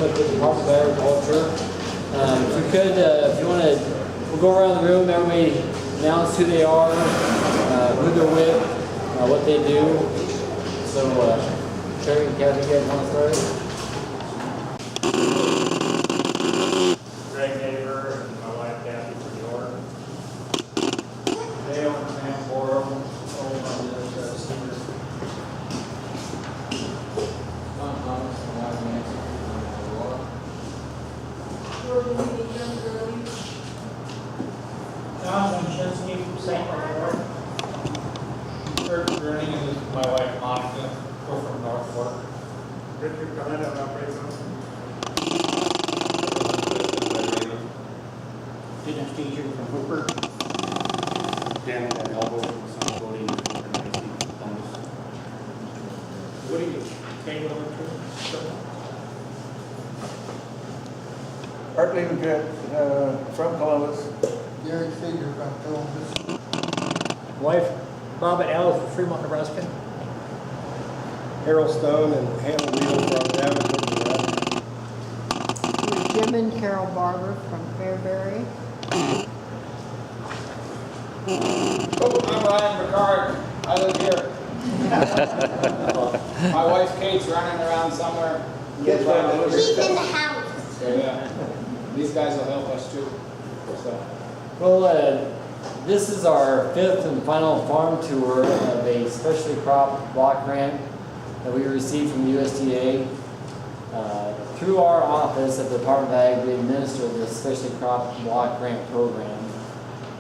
with the Department of Agriculture. If we could, if you want to, we'll go around the room, everybody announce who they are, who they're with, what they do. So, Terry and Kathy, you guys want to start? My wife Monica, we're from North Fork. Richard Glenn, I'm operating. Dennis teacher from Hooper. Dan at Elbow from South Bodie. What do you came over to? Art Levengood from Columbus. Gary Seeger from Columbus. Wife, Bob and Alice from Fremont, Nebraska. Harold Stone and Hannah Wheel from Davenport, Nebraska. Jim and Carol Barber from Fairbury. Oh, I'm Ryan Pekarek. I live here. My wife Kate's running around somewhere. She's in the house. So, yeah, these guys will help us too. So. Well, this is our 5th and final farm tour of a specialty crop block grant that we received from the USDA. Through our office at the Department of Ag, we administer this specialty crop block grant program.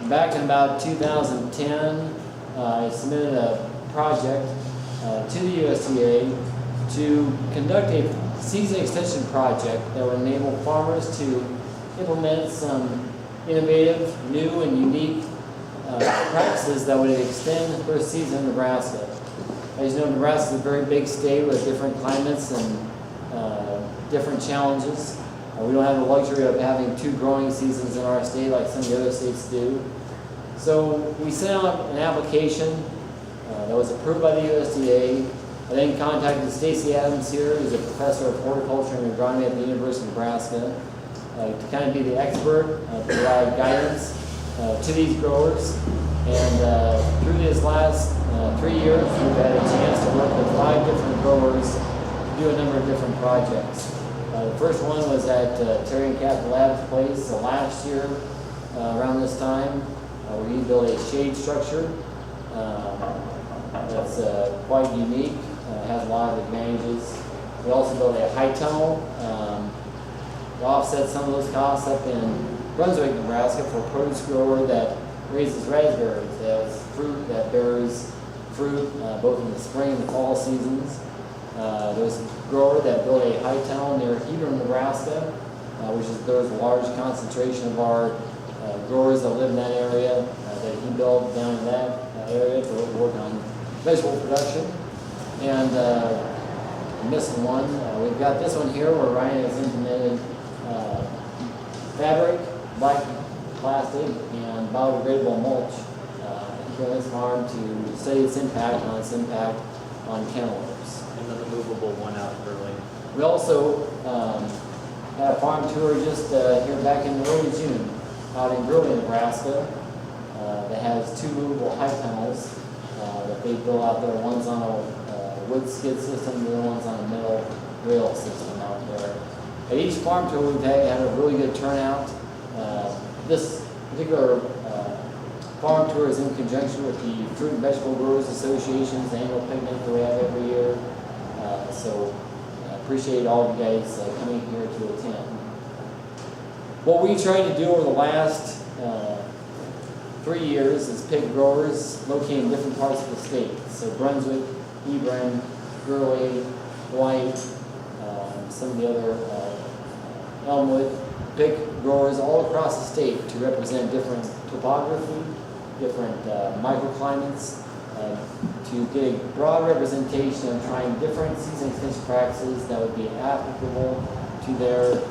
Back in about 2010, I submitted a project to the USDA to conduct a season extension project that would enable farmers to implement some innovative, new, and unique practices that would extend their season in Nebraska. As you know, Nebraska is a very big state with different climates and different challenges. We don't have the luxury of having 2 growing seasons in our state like some of the other states do. So we sent out an application that was approved by the USDA. I then contacted Stacy Adams here, who's a professor of horticulture and agronomy at the University of Nebraska, to kind of be the expert, to provide guidance to these growers. And through these last 3 years, we've had a chance to work with 5 different growers to do a number of different projects. The first one was at Terry and Kathy Lab's place last year around this time, where we built a shade structure that's quite unique, has a lot of advantages. We also built a high tunnel to offset some of those costs up in Brunswick, Nebraska, for a produce grower that raises raspberries. It has fruit that bears fruit both in the spring and the fall seasons. There's a grower that built a high tunnel near Hebron, Nebraska, there's a large concentration of our growers that live in that area that he built down in that area to work on vegetable production. And I'm missing one. We've got this one here where Ryan has implemented fabric, black plastic, and biodegradable mulch for this farm to study its impact on cantaloupes. And the removable one out early. We also had a farm tour just here back in early June out in Gurley, Nebraska, that has 2 movable high tunnels that they built out there. One's on a wood skid system, the other one's on a metal rail system out there. At each farm tour we've had a really good turnout. This particular farm tour is in conjunction with the Fruit and Vegetable Growers Association's annual picnic that we have every year. So I appreciate all of you guys coming here to attend. What we tried to do over the last 3 years is pick growers located in different parts of the state. So Brunswick, Hebron, Gurley, Dwight, some of the other Elmwood, pick growers all across the state to represent different topography, different microclimates, to get a broad representation of trying different season extension practices that would be applicable to their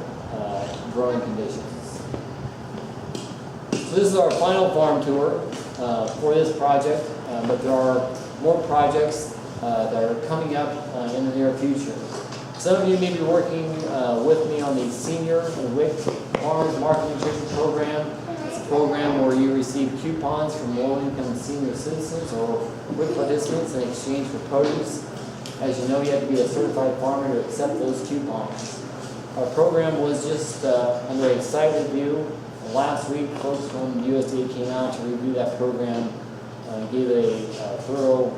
growing conditions. So this is our final farm tour for this project, but there are more projects that are coming up in the near future. Some of you may be working with me a senior WIC Farmers Market Nutrition Program. It's a program where you receive coupons from low-income senior citizens or WIC participants in exchange for produce. As you know, you have to be a certified farmer to accept those coupons. Our program was just under a site review. Last week, folks from USDA came out to review that program, gave it a thorough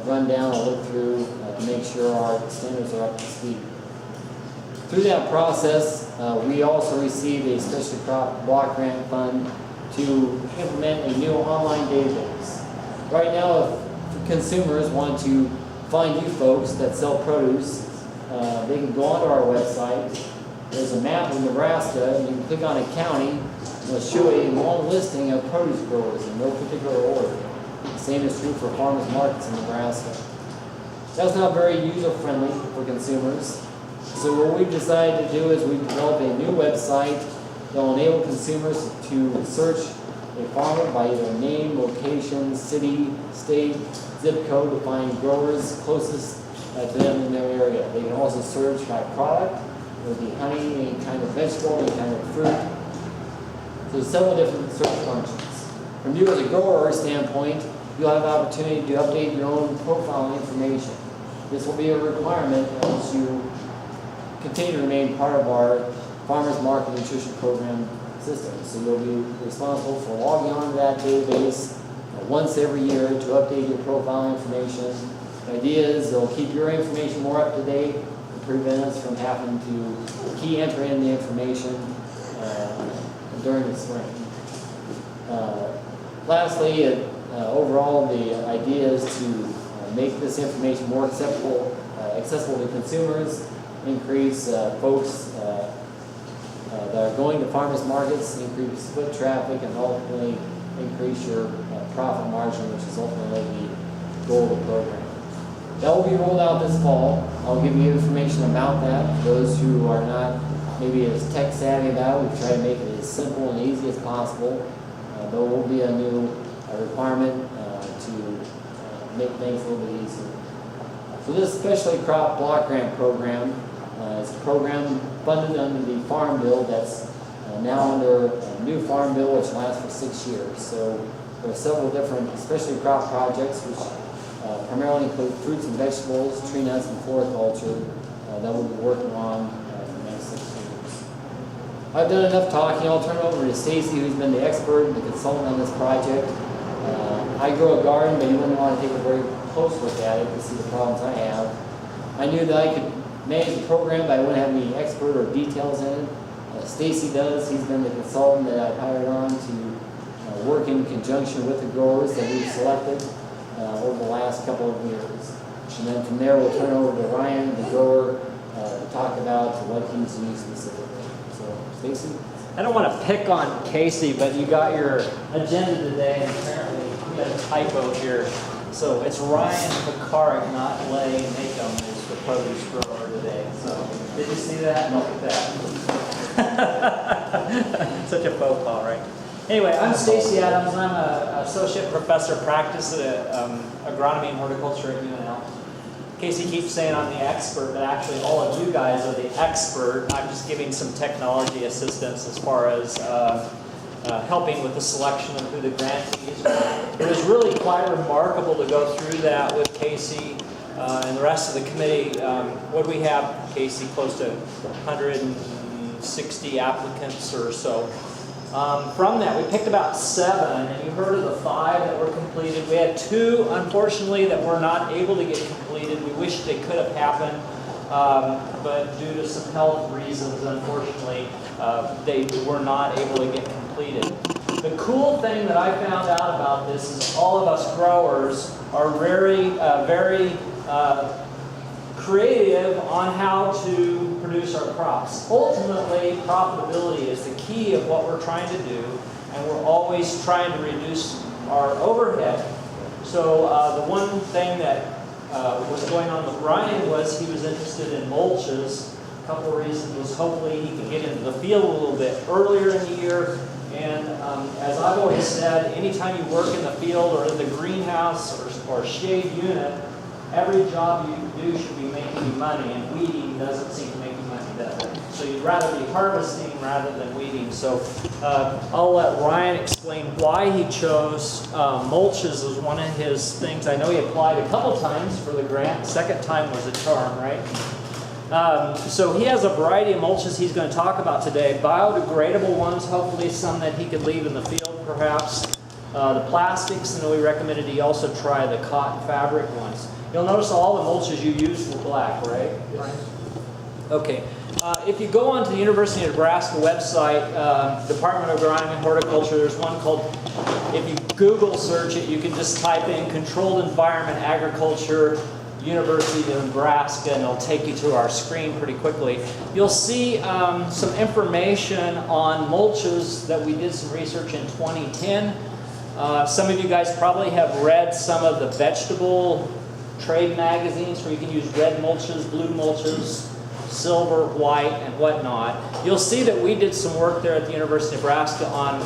rundown, a look through to make sure our standards are up to speed. Through that process, we also received a special crop block grant fund to implement a new online database. Right now, if consumers want to find you folks that sell produce, they can go onto our website. There's a map of Nebraska, and you can click on a county, and it'll show a long listing of produce growers in no particular order. The same is true for farmers markets in Nebraska. That's not very user-friendly for consumers. So what we've decided to do is we've developed a new website that will enable consumers to search a farmer by either name, location, city, state, zip code to find growers closest to them in their area. They can also search by product. It would be honey, any kind of vegetable, any kind of fruit. So there's several different search functions. From you as a grower standpoint, you'll have the opportunity to update your own profile information. This will be a requirement as you continue to remain part of our Farmers Market Nutrition Program system. So you'll be responsible for logging onto that database once every year to update your profile information. The idea is it'll keep your information more up to date and prevent us from having to key enter in the information during the spring. Lastly, overall, the idea is to make this information more accessible to consumers, increase folks that are going to farmers markets, increase foot traffic, and ultimately increase your profit margin, which is ultimately the goal of the program. That will be rolled out this fall. I'll give you information about that. For those who are not maybe as tech savvy about it, we try to make it as simple and easy as possible. There will be a new requirement to make things a little bit easier. So this specialty crop block grant program is a program funded under the Farm Bill that's now under a new Farm Bill which lasts for 6 years. So there are several different specialty crop projects which primarily include fruits and vegetables, tree nuts, and floriculture that we'll be working on for the next 6 years. I've done enough talking. I'll turn it over to Stacy, who's been the expert and the consultant on this project. I grow a garden, but you wouldn't want to take a very close look at it to see the problems I have. I knew that I could manage the program, but I wouldn't have any expert or details in it. Stacy does. He's been the consultant that I've hired on to work in conjunction with the growers that we've selected over the last couple of years. And then from there, we'll turn it over to Ryan, the grower, to talk about what he's used specifically. So, Stacy? I don't want to pick on Casey, but you got your agenda today, and apparently you got a typo here. So it's Ryan Pekarek, not Lay Macom, is the produce grower today. So did you see that? Look at that. Such a faux pas, right? Anyway, I'm Stacy Adams. I'm an associate professor of practice at Agronomy and Horticulture at UNL. Casey keeps saying I'm the expert, but actually all of you guys are the expert. I'm just giving some technology assistance as far as helping with the selection of who the grantees are. It was really quite remarkable to go through that with Casey and the rest of the committee. What do we have, Casey? Close to 160 applicants or so. From that, we picked about 7, and you heard of the 5 that were completed. We had 2, unfortunately, that were not able to get completed. We wish they could have happened, but due to some health reasons, unfortunately, they were not able to get completed. The cool thing that I found out about this is all of us growers are very creative on how to produce our crops. Ultimately, profitability is the key of what we're trying to do, and we're always trying to reduce our overhead. So the one thing that was going on with Ryan was he was interested in mulches. A couple of reasons was hopefully he could get into the field a little bit earlier in the year. And as I've always said, anytime you work in the field or in the greenhouse or shade unit, every job you do should be making you money, and weeding doesn't seem to make you money, does it? So you'd rather be harvesting rather than weeding. So I'll let Ryan explain why he chose mulches as one of his things. I know he applied a couple times for the grant. Second time was a charm, right? So he has a variety of mulches he's going to talk about today. Biodegradable ones, hopefully some that he could leave in the field perhaps. The plastics, and we recommended he also try the cotton fabric ones. You'll notice all the mulches you use were black, right? Yes. Okay. If you go onto the University of Nebraska website, Department of Agronomy and Horticulture, there's one called, if you Google search it, you can just type in Controlled Environment Agriculture, University of Nebraska, and it'll take you to our screen pretty quickly. You'll see some information on mulches that we did some research in 2010. Some of you guys probably have read some of the vegetable trade magazines where you can use red mulches, blue mulches, silver, white, and whatnot. You'll see that we did some work there at the University of Nebraska on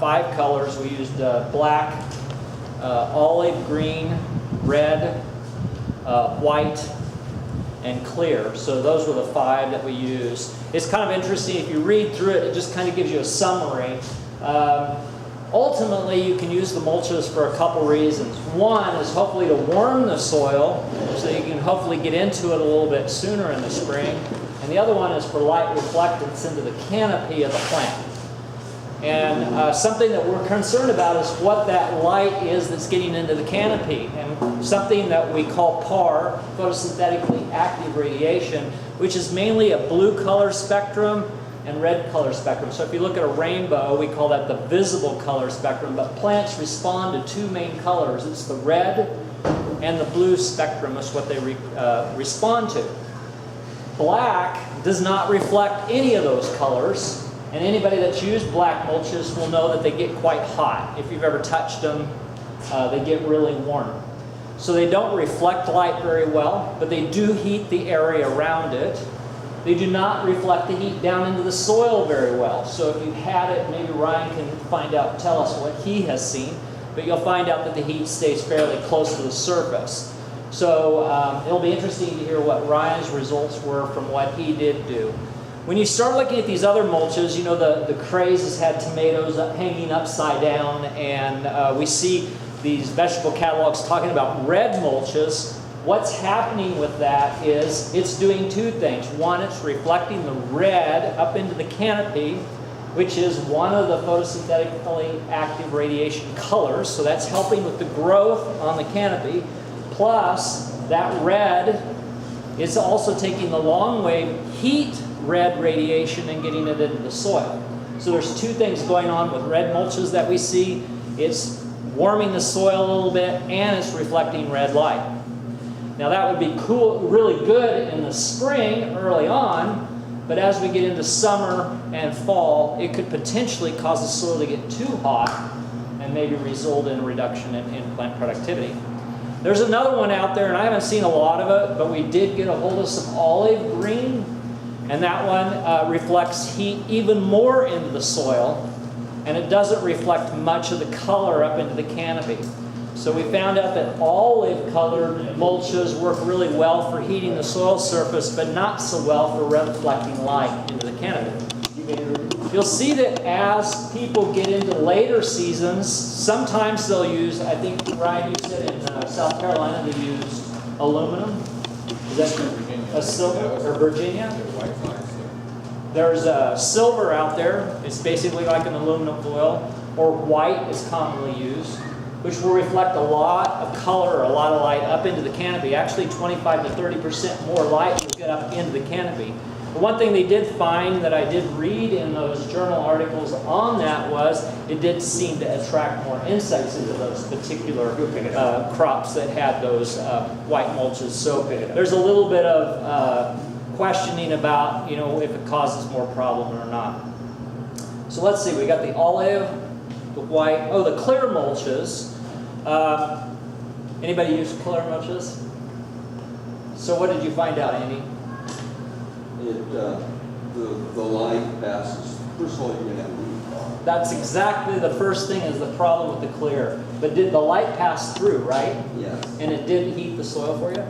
5 colors. We used black, olive green, red, white, and clear. So those were the 5 that we used. It's kind of interesting. If you read through it, it just kind of gives you a summary. Ultimately, you can use the mulches for a couple reasons. One is hopefully to warm the soil so you can hopefully get into it a little bit sooner in the spring. And the other one is for light reflectance into the canopy of the plant. And something that we're concerned about is what that light is that's getting into the canopy. And something that we call PAR, photosynthetically active radiation, which is mainly a blue color spectrum and red color spectrum. So if you look at a rainbow, we call that the visible color spectrum, but plants respond to 2 main colors. It's the red and the blue spectrum is what they respond to. Black does not reflect any of those colors, and anybody that's used black mulches will know that they get quite hot. If you've ever touched them, they get really warm. So they don't reflect light very well, but they do heat the area around it. They do not reflect the heat down into the soil very well. So if you've had it, maybe Ryan can find out, tell us what he has seen, but you'll find out that the heat stays fairly close to the surface. So it'll be interesting to hear what Ryan's results were from what he did do. When you start looking at these other mulches, you know the craze has had tomatoes hanging upside down, and we see these vegetable catalogs talking about red mulches. What's happening with that is it's doing 2 things. One, it's reflecting the red up into the canopy, which is one of the photosynthetically active radiation colors. So that's helping with the growth on the canopy. Plus, that red is also taking the long wave heat red radiation and getting it into the soil. So there's 2 things going on with red mulches that we see. It's warming the soil a little bit, and it's reflecting red light. Now that would be cool, really good in the spring early on, but as we get into summer and fall, it could potentially cause the soil to get too hot and maybe result in a reduction in plant productivity. There's another one out there, and I haven't seen a lot of it, but we did get a hold of some olive green, and that one reflects heat even more into the soil, and it doesn't reflect much of the color up into the canopy. So we found out that olive-colored mulches work really well for heating the soil surface, but not so well for reflecting light into the canopy. You'll see that as people get into later seasons, sometimes they'll use, I think Ryan used it in South Carolina, they used aluminum. Is that a silver, or Virginia? There's a silver out there. It's basically like an aluminum foil, or white is commonly used, which will reflect a lot of color or a lot of light up into the canopy. Actually, 25 to 30% more light will get up into the canopy. The one thing they did find that I did read in those journal articles on that was it did seem to attract more insects into those particular crops that had those white mulches. So there's a little bit of questioning about, if it causes more problem or not. So let's see, we got the olive, the white, the clear mulches. Anybody use clear mulches? So what did you find out, Andy? The light passes. First of all, you're going to have leaf. That's exactly the first thing is the problem with the clear. But did the light pass through, right? Yes. And it did heat the soil for you?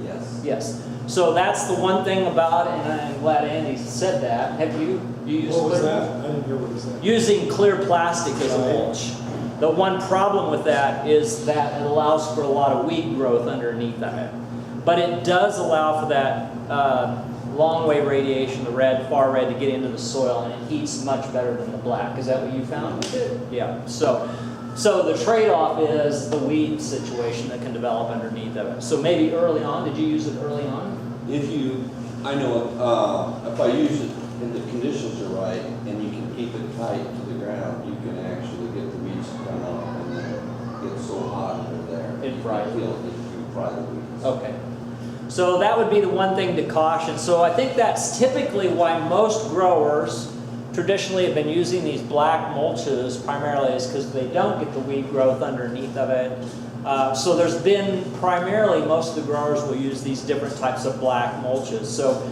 Yes. Yes. So that's the one thing about it, and I'm glad Andy said that. Have you used What was clear- that? I didn't hear what was that. Using clear plastic as a mulch. The one problem with that is that it allows for a lot of weed growth underneath of it. But it does allow for that long way radiation, the red, far red, to get into the soil, and it heats much better than the black. Is that what you found? Yeah. So the trade-off is the weed situation that can develop underneath of it. So maybe early on, did you use it early on? I know, if I use it and the conditions are right and you can keep it tight to the ground, you can actually get the weeds to come up and then it gets so hot under there. It you fries. can feel it if you fry the weeds. Okay. So that would be the one thing to caution. So I think that's typically why most growers traditionally have been using these black mulches primarily, is because they don't get the weed growth underneath of it. So there's been primarily, most of the growers will use these different types of black mulches. So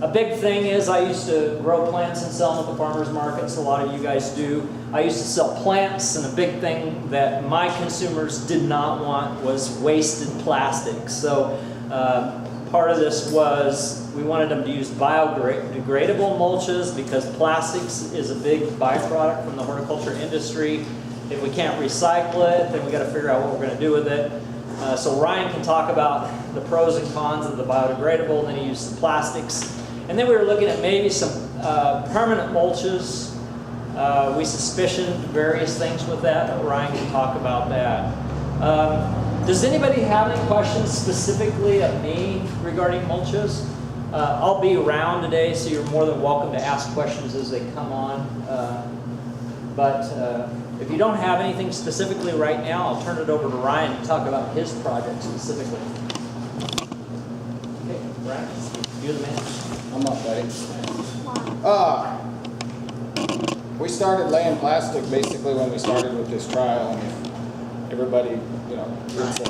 a big thing is I used to grow plants and sell them at the farmers markets. A lot of you guys do. I used to sell plants, and a big thing that my consumers did not want was wasted plastic. So part of this was we wanted them to use biodegradable mulches, because plastics is a big byproduct from the horticulture industry. If we can't recycle it, then we got to figure out what we're going to do with it. So Ryan can talk about the pros and cons of the biodegradable, and then he used the plastics. And then we were looking at maybe some permanent mulches. We suspicioned various things with that, but Ryan can talk about that. Does anybody have any questions specifically of me regarding mulches? I'll be around today, so you're more than welcome to ask questions as they come on. But if you don't have anything specifically right now, I'll turn it over to Ryan to talk about his project specifically. Okay, Ryan, you're the man. I'm up, buddy. We started laying plastic basically when we started with this trial, and everybody, you know, it's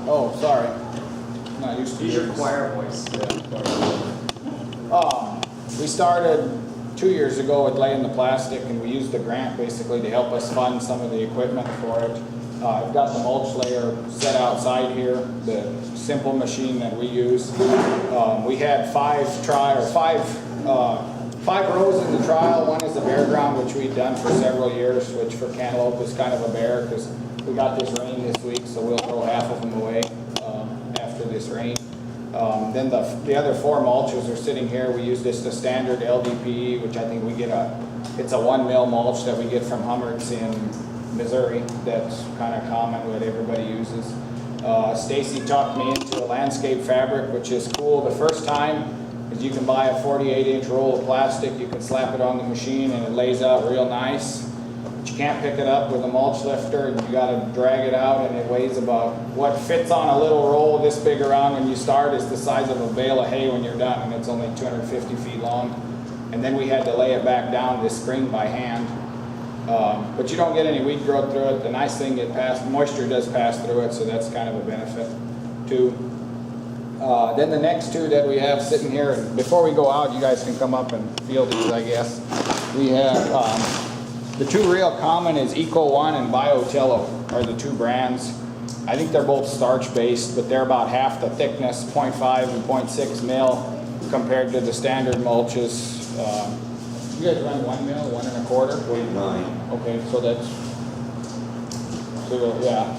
oh, sorry. I'm not used to Use your this. choir voice. We started 2 years ago with laying the plastic, and we used the grant basically to help us fund some of the equipment for it. I've got the mulch layer set outside here, the simple machine that we use. We had five rows in the trial. One is the bare ground, which we've done for several years, which for cantaloupe is kind of a bear because we got this rain this week, so we'll throw half of them away after this rain. Then the other 4 mulches are sitting here. We use this the standard LDPE, which I think we get it's a 1 mil mulch that we get from Hummerts in Missouri. That's kind of common, what everybody uses. Stacy talked me into a landscape fabric, which is cool. The first time is you can buy a 48-inch roll of plastic, you can slap it on the machine and it lays out real nice. But you can't pick it up with a mulch lifter, and you got to drag it out, and it weighs about, what fits on a little roll this big around when you start is the size of a bale of hay when you're done, and it's only 250 feet long. And then we had to lay it back down this spring by hand. But you don't get any weed growth through it. The nice thing, moisture does pass through it, so that's kind of a benefit too. Then the next 2 that we have sitting here, and before we go out, you guys can come up and feel these, I guess. We have the 2 real common is Eco 1 and BioTello are the 2 brands. I think they're both starch based, but they're about half the thickness, 0.5 and 0.6 mil compared to the standard mulches. You guys run 1 mil, 1 1/4? 0.9. Okay, so that's,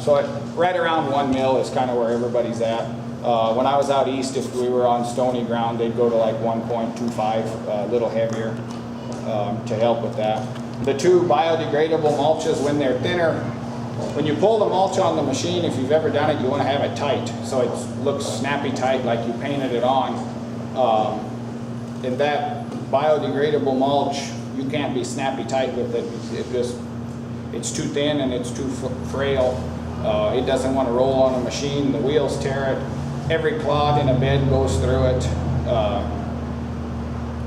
so right around 1 mil is kind of where everybody's at. When I was out east, if we were on stony ground, they'd go to like 1.25, a little heavier to help with that. The 2 biodegradable mulches, when they're thinner, when you pull the mulch on the machine, if you've ever done it, you want to have it tight, so it looks snappy tight like you painted it on. And that biodegradable mulch, you can't be snappy tight with it. It's too thin and it's too frail. It doesn't want to roll on a machine. The wheels tear it. Every clod in a bed goes through it.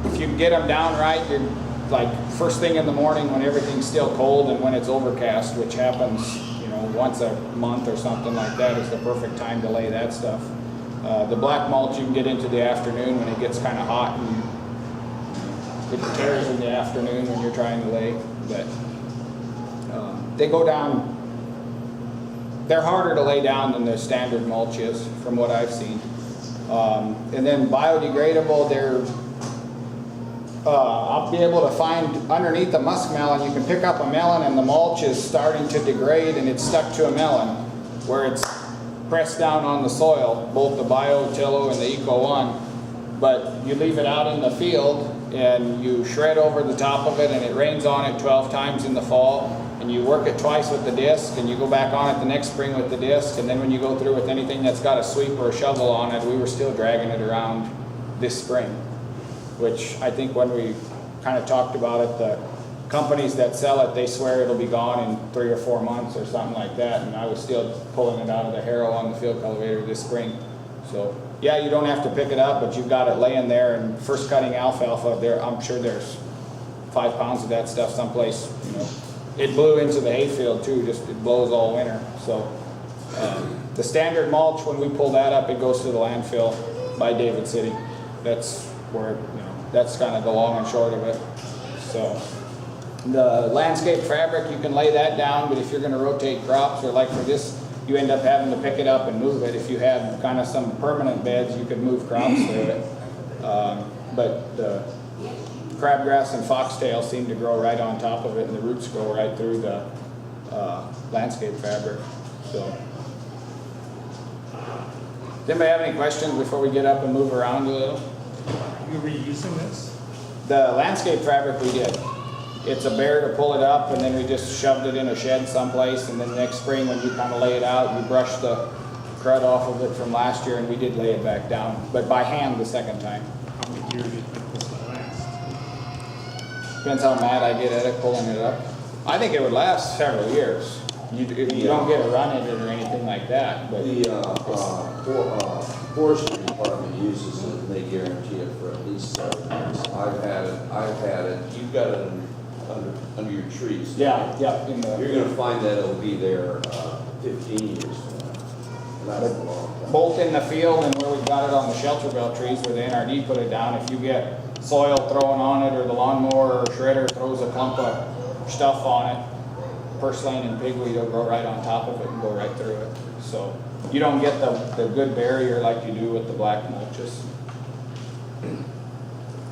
If you get them down right, you're like first thing in the morning when everything's still cold and when it's overcast, which happens, you know, once a month or something like that, is the perfect time to lay that stuff. The black mulch you can get into the afternoon when it gets kind of hot, and it tears in the afternoon when you're trying to lay. But they go down they're harder to lay down than the standard mulch is, from what I've seen. And then biodegradable, I'll be able to find underneath the muskmelon, you can pick up a melon and the mulch is starting to degrade and it's stuck to a melon where it's pressed down on the soil, both the BioTillo and the Eco One. But you leave it out in the field and you shred over the top of it and it rains on it 12 times in the fall, and you work it twice with the disc and you go back on it the next spring with the disc, and then when you go through with anything that's got a sweep or a shovel on it, we were still dragging it around this spring. Which I think when we kind of talked about it, the companies that sell it, they swear it'll be gone in 3 or 4 months or something like that, and I was still pulling it out of the harrow on the field cultivator this spring. So yeah, you don't have to pick it up, but you've got it laying there, and first cutting alfalfa there, I'm sure there's 5 pounds of that stuff someplace, you know. It blew into the hayfield too, just it blows all winter. So the standard mulch, when we pull that up, it goes to the landfill by David City. That's where, you know, that's kind of the long and short of it. So the landscape fabric, you can lay that down, but if you're going to rotate crops, or like for this, you end up having to pick it up and move it. If you had kind of some permanent beds, you could move crops through it. But the crabgrass and foxtail seem to grow right on top of it, and the roots go right through the landscape fabric. So, does anybody have any questions before we get up and move around a little? You reusing this? The landscape fabric we did. It's a bear to pull it up, and then we just shoved it in a shed someplace, and then next spring when you kind of lay it out, you brush the crud off of it from last year, and we did lay it back down, but by hand the second time. How many years do you think this will last? Depends how mad I get at it, pulling it up. I think it would last several years. You don't get a run at it or anything like that. But The forestry department uses it, and they guarantee it for at least 7 years. I've had it, you've got it under your trees. yeah. You're gonna find that it'll be there 15 years from now. And that's a long time. Both in the field and where we've got it on the shelter belt trees where the NRD put it down, if you get soil thrown on it or the lawnmower or shredder throws a clump of stuff on it, purslane and pigweed will grow right on top of it and go right through it. So you don't get the good barrier like you do with the black mulches.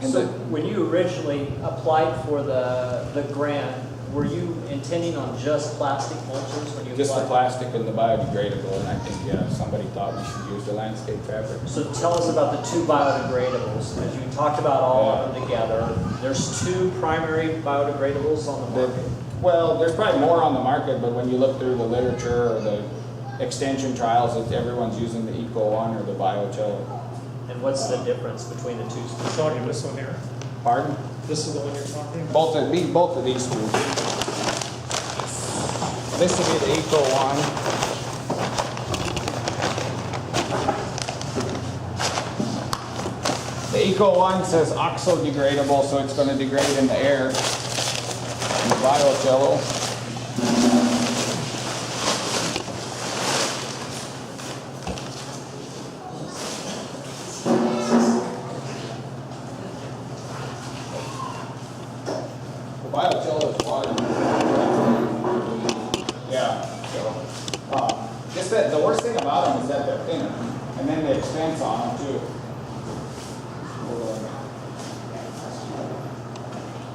So when you originally applied for the grant, were you intending on just plastic mulches when you Just the applied? plastic and the biodegradable, and I think, yeah, somebody thought we should use the landscape fabric. So tell us about the 2 biodegradables. As you talked about all of them together, there's 2 primary biodegradables on the market. Well, there's probably more on the market, but when you look through the literature or the extension trials, everyone's using the Eco One or the BioTillo. And what's the difference between the 2? Talking this one here. Pardon? This is the one you're talking about? Both of these two. This will be the Eco One. The Eco One says oxo-degradable, so it's going to degrade in the air. And the BioTillo. BioTillo is water. Yeah. So, just that the worst thing about them is that they're thinner, and then the expense on them too.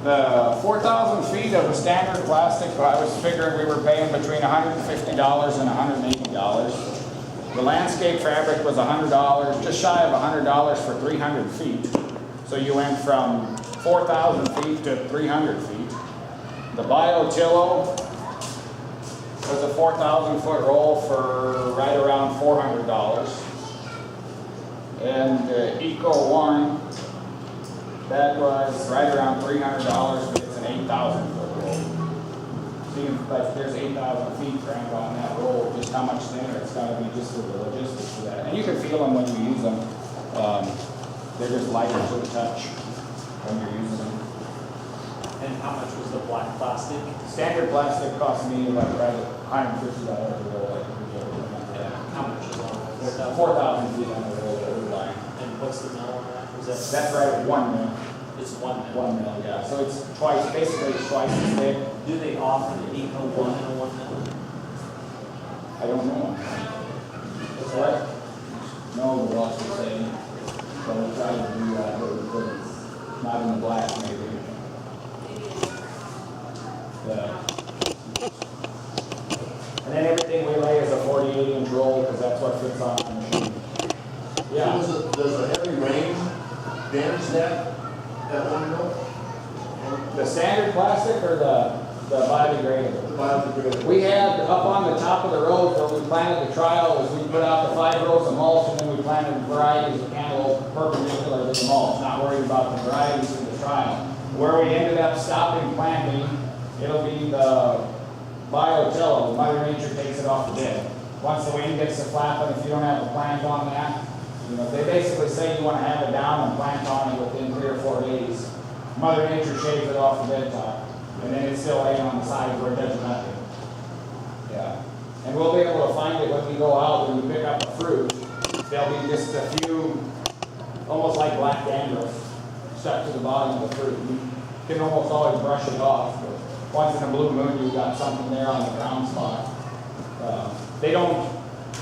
The 4,000 feet of the standard plastic, I was figuring we were paying between $150 and $180. The landscape fabric was $100, just shy of $100 for 300 feet. So you went from 4,000 feet to 300 feet. The BioTillo was a 4,000 foot roll for right around $400. And the Eco One, that was right around $300, but it's an 8,000 foot roll. See, like there's 8,000 feet crammed on that roll, just how much thinner it's got to be just for the logistics of that. And you can feel them when you use them. They're just lighter to the touch when you're using them. And how much was the black plastic? Standard plastic cost me like right at $150 a roll. How much is on it? 4,000 feet on the roll that we're buying. And what's the mill on that? Is that That's right at 1 mil. It's 1 mil. 1 mil, yeah. So it's basically twice as thick. Do they offer the Eco 1 and a 1 mil? I don't know. It's what? No, the lots the same. So we tried to do that, but we couldn't. Not in the black, maybe. Yeah. And then everything we lay is a 48-inch roll, because that's what fits on the machine. Yeah. Does the heavy rain damage that one mill? The standard plastic or the biodegradable? The biodegradable. We had up on the top of the road where we planted the trial, was we put out the 5 rows of mulch, and then we planted varieties of cantaloupe perpendicular to the mulch, not worried about the varieties in the trial. Where we ended up stopping planting, it'll be the biotillo. Mother Nature takes it off the bed. Once the wind gets to flapping, if you don't have a plant on that, you know, they basically say you want to have it down and plant on it within 3 or 4 days. Mother Nature shaves it off the bed top, and then it's still laying on the side where it does nothing. Yeah. And we'll be able to find it when we go out and we pick up the fruit. There'll be just a few, almost like black dandruff, stuck to the bottom of the fruit. You can almost always brush it off, but once in a blue moon you've got something there on the ground spot.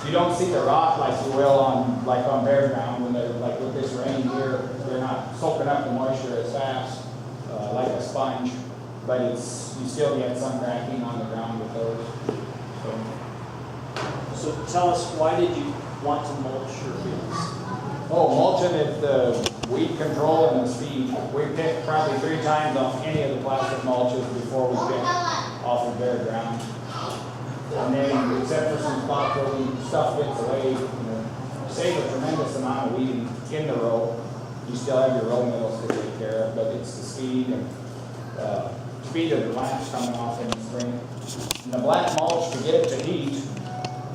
You don't see the rot like you will on bare ground when they're like with this rain here. They're not soaking up the moisture as fast like a sponge, but you still get some cracking on the ground with those. So tell us, why did you want to mulch your fields? Oh, mulching it, the weed control and the speed. We picked probably 3 times off any of the plastic mulches before we picked off of bare ground. And then, except for some spots where stuff gets away, save a tremendous amount of weed in the row. You still have your row mills to take care of, but it's the speed and speed of the plants coming off in the spring. And the black mulch, to get it to heat,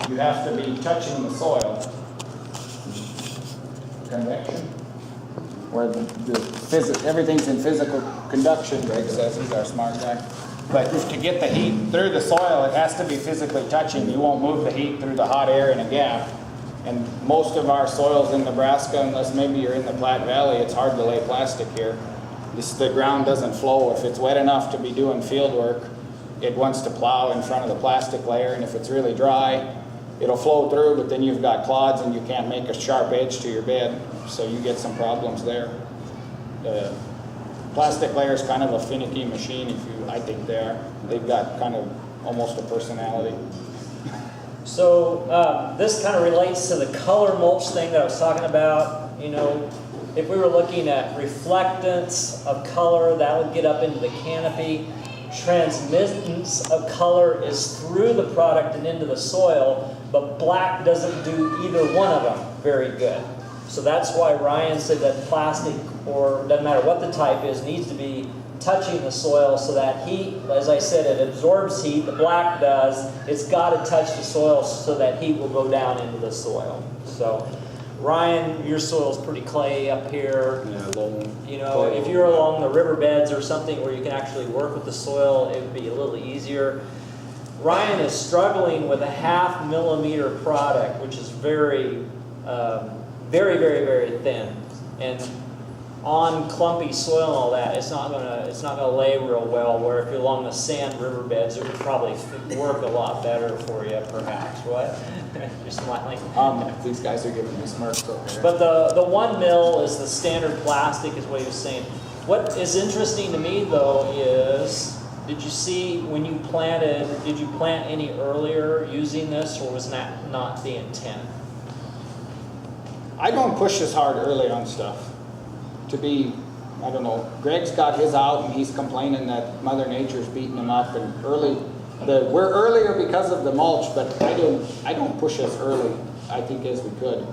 you have to be touching the soil. Convection, where everything's in physical conduction. Greg says he's our smart guy. But to get the heat through the soil, it has to be physically touching. You won't move the heat through the hot air in a gap. And most of our soils in Nebraska, unless maybe you're in the Platte Valley, it's hard to lay plastic here. The ground doesn't flow. If it's wet enough to be doing field work, it wants to plow in front of the plastic layer. And if it's really dry, it'll flow through, but then you've got clods and you can't make a sharp edge to your bed. So you get some problems there. The plastic layer is kind of a finicky machine, I think they are. They've got kind of almost a personality. So this kind of relates to the color mulch thing that I was talking about. If we were looking at reflectance of color, that would get up into the canopy. Transmittance of color is through the product and into the soil, but black doesn't do either one of them very good. So that's why Ryan said that plastic, or doesn't matter what the type is, needs to be touching the soil so that heat, as I said, it absorbs heat, the black does. It's got to touch the soil so that heat will go down into the soil. So Ryan, your soil's pretty clay up here. Yeah, if you're along the riverbeds or something where you can actually work with the soil, it would be a little easier. Ryan is struggling with a 0.5 millimeter product, which is very, very, very, very thin. And on clumpy soil and all that, it's not gonna lay real well. Where if you're along the sand riverbeds, it would probably work a lot better for you, perhaps. What? You're smiling. These guys are giving me smirks over here. But the 1 mil is the standard plastic, is what he was saying. What is interesting to me though is, did you see when you planted? Did you plant any earlier using this, or was that not the intent? I don't push as hard early on stuff. I don't know, Greg's got his out and he's complaining that Mother Nature's beating him up, and we're earlier because of the mulch, but I don't push as early, I think, as we could.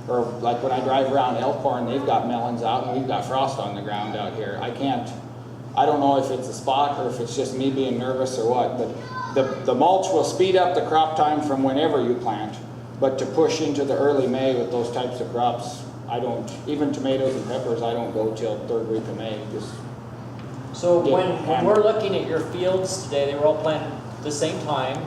Or like when I drive around Elkhorn, they've got melons out and we've got frost on the ground out here. I don't know if it's a spot or if it's just me being nervous or what, but the mulch will speed up the crop time from whenever you plant. But to push into the early May with those types of crops, even tomatoes and peppers, I don't go till 3rd week of May. So when we're looking at your fields today, they were all planted at the same time.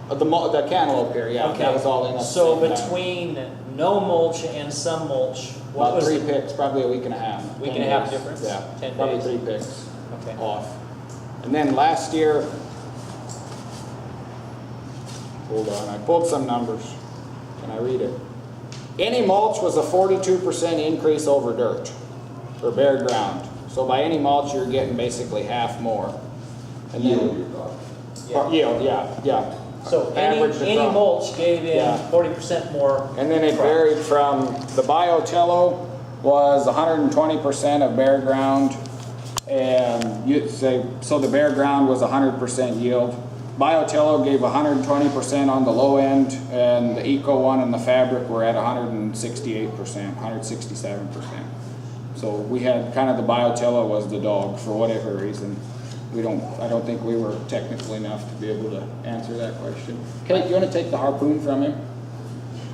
The cantaloupe here, yeah, Okay. that was all in at the So same time. between no mulch and some mulch, what About was 3 the picks, probably a week and a half. week 10 and a half days. difference? Yeah, 10 probably days. 3 picks Okay. off. And then last year, hold on, I pulled some numbers. Can I read it? Any mulch was a 42% increase over dirt, or bare ground. So by any mulch, you're getting basically half more. And then- Yield you're talking. Yield, yeah. So Average any crop. mulch gave in Yeah. 40% more. And then it crop. varied from, the BioTello was 120% of bare ground. And you'd say, so the bare ground was 100% yield. BioTello gave 120% on the low end, and the Eco one and the Fabric were at 168%, 167%. So we had kind of the BioTello was the dog for whatever reason. I don't think we were technical enough to be able to answer that question. Kate, you want to take the harpoon from him?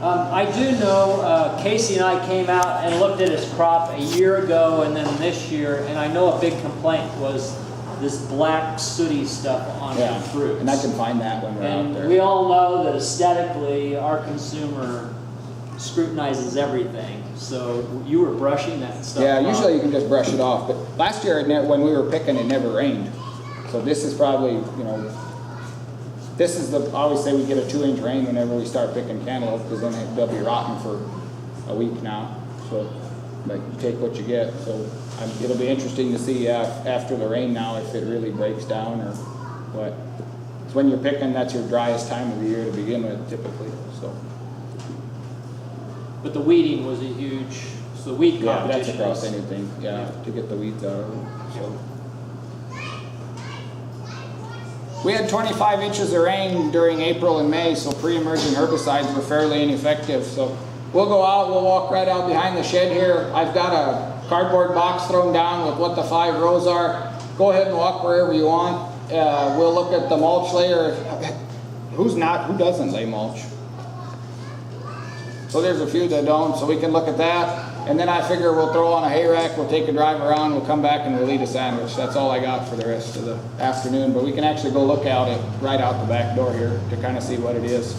I do know Casey and I came out and looked at his crop a year ago and then this year, and I know a big complaint was this black sooty stuff on the fruits. And I can find that when we're out there. And we all know that aesthetically, our consumer scrutinizes everything. So you were brushing that stuff Yeah, off. usually you can just brush it off, but last year when we were picking, it never rained. So this is probably, this is I always say we get a 2-inch rain whenever we start picking cantaloupe, because then they'll be rotten for a week now. So, but you take what you get. So it'll be interesting to see after the rain now if it really breaks down or what. It's when you're picking, that's your driest time of the year to begin with, typically. So. But the weeding was a huge, so the weed Yeah, that's competition. across anything, to get the weeds out of it, so. We had 25 inches of rain during April and May, so pre-emergent herbicides were fairly ineffective. So we'll go out, we'll walk right out behind the shed here. I've got a cardboard box thrown down with what the 5 rows are. Go ahead and walk wherever you want. We'll look at the mulch layer. Who doesn't lay mulch? So there's a few that don't, so we can look at that. And then I figure we'll throw on a hay rack, we'll take a drive around, we'll come back and we'll eat a sandwich. That's all I got for the rest of the afternoon. But we can actually go look out it right out the back door here to kind of see what it is.